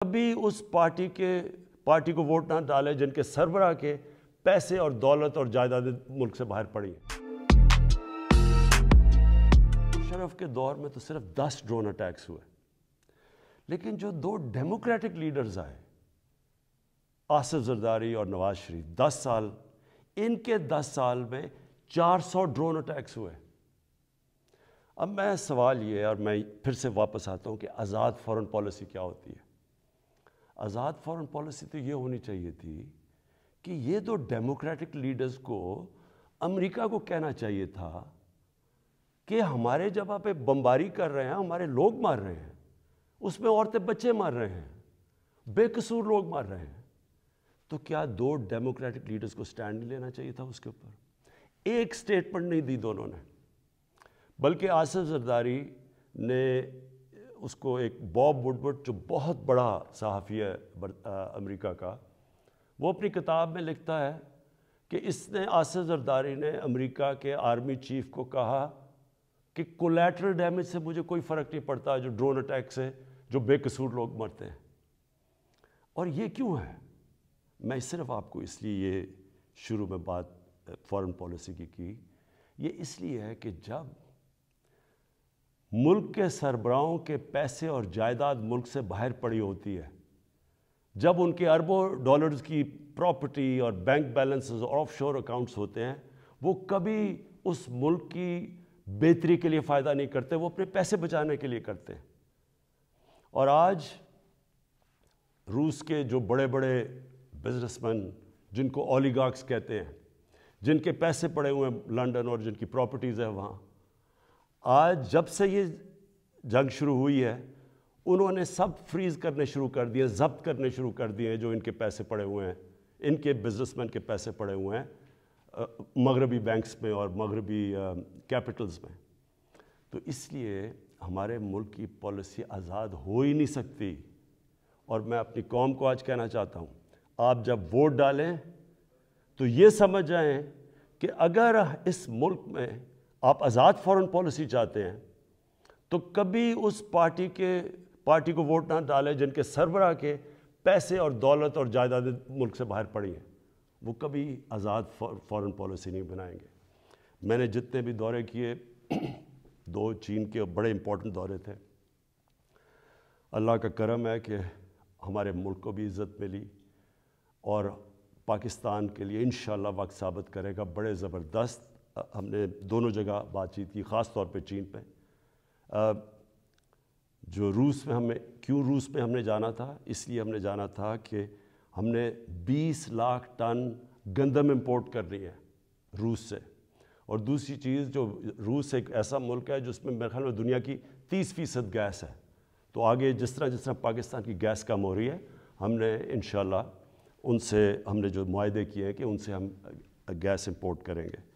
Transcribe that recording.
کبھی اس پارٹی کو ووٹ نہ ڈالے جن کے سربراہ کے پیسے اور دولت اور جائیدادیں ملک سے باہر پڑی ہیں۔ مشرف کے دور میں تو صرف 10 ڈرون اٹیکس ہوئے، لیکن جو 2 ڈیموکریٹک لیڈرز آئے، آصف زرداری اور نواز شریف، 10 سال، ان کے 10 سال میں 400 ڈرون اٹیکس ہوئے۔ اب میں سوال یہ، اور میں پھر سے واپس آتا ہوں کہ آزاد فورن پالیسی کیا ہوتی ہے؟ آزاد فورن پالیسی تو یہ ہونی چاہیے تھی کہ یہ 2 ڈیموکریٹک لیڈرز کو امریکہ کو کہنا چاہیے تھا کہ ہمارے جب آپ بمباری کر رہے ہیں، ہمارے لوگ مار رہے ہیں، اس میں عورتیں بچے مار رہے ہیں، بے قصور لوگ مار رہے ہیں، تو کیا 2 ڈیموکریٹک لیڈرز کو سٹینڈ نہیں لینا چاہیے تھا اس کے اوپر؟ ایک سٹیٹمنٹ نہیں دی دونوں نے، بلکہ آصف زرداری نے اس کو ایک باب وڈورڈ جو بہت بڑا صحافی ہے امریکہ کا، وہ اپنی کتاب میں لکھتا ہے کہ آصف زرداری نے امریکہ کے آرمی چیف کو کہا کہ کولیٹرل ڈیمیج سے مجھے کوئی فرق نہیں پڑتا جو ڈرون اٹیک سے جو بے قصور لوگ مرتے ہیں۔ اور یہ کیوں ہے؟ میں صرف آپ کو اس لیے یہ شروع میں بات فورن پالیسی کی، یہ اس لیے ہے کہ جب ملک کے سربراہوں کے پیسے اور جائیداد ملک سے باہر پڑی ہوتی ہے، جب ان کے اربوں ڈالرز کی پراپرٹی اور بینک بیلنسز اور آف شور اکاؤنٹس ہوتے ہیں، وہ کبھی اس ملک کی بہتری کے لیے فائدہ نہیں کرتے، وہ اپنے پیسے بچانے کے لیے کرتے ہیں۔ اور آج روس کے جو بڑے بڑے بزنس مین، جن کو اولیگارکس کہتے ہیں، جن کے پیسے پڑے ہوئے ہیں لنڈن اور جن کی پراپرٹیز ہیں وہاں، آج جب سے یہ جنگ شروع ہوئی ہے، انہوں نے سب فریز کرنے شروع کر دیے، ضبط کرنے شروع کر دیے جو ان کے پیسے پڑے ہوئے ہیں، ان کے بزنس مین کے پیسے پڑے ہوئے ہیں مغربی بینکس میں اور مغربی کیپٹلز میں۔ تو اس لیے ہمارے ملک کی پالیسی آزاد ہو ہی نہیں سکتی۔ اور میں اپنی قوم کو آج کہنا چاہتا ہوں، آپ جب ووٹ ڈالیں تو یہ سمجھ جائیں کہ اگر اس ملک میں آپ آزاد فورن پالیسی چاہتے ہیں تو کبھی اس پارٹی کو ووٹ نہ ڈالیں جن کے سربراہ کے پیسے اور دولت اور جائیدادیں ملک سے باہر پڑی ہیں، وہ کبھی آزاد فورن پالیسی نہیں بنائیں گے۔ میں نے جتنے بھی دورے کیے، 2 چین کے بڑے امپورٹنٹ دورے تھے، اللہ کا کرم ہے کہ ہمارے ملک کو بھی عزت ملی، اور پاکستان کے لیے انشاءاللہ وقت ثابت کرے گا بڑے زبردست۔ ہم نے دونوں جگہ بات چیت کی، خاص طور پہ چین پہ۔ جو روس میں ہم نے جانا تھا، اس لیے ہم نے جانا تھا کہ ہم نے 20 لاکھ ٹن گندم امپورٹ کرنی ہے روس سے۔ اور دوسری چیز، جو روس ایک ایسا ملک ہے جس میں میرے خیال میں دنیا کی 30% گیس ہے، تو آگے جس طرح پاکستان کی گیس کم ہو رہی ہے، ہم نے انشاءاللہ ان سے ہم نے جو معاہدے کیے ہیں کہ ان سے ہم گیس امپورٹ کریں گے۔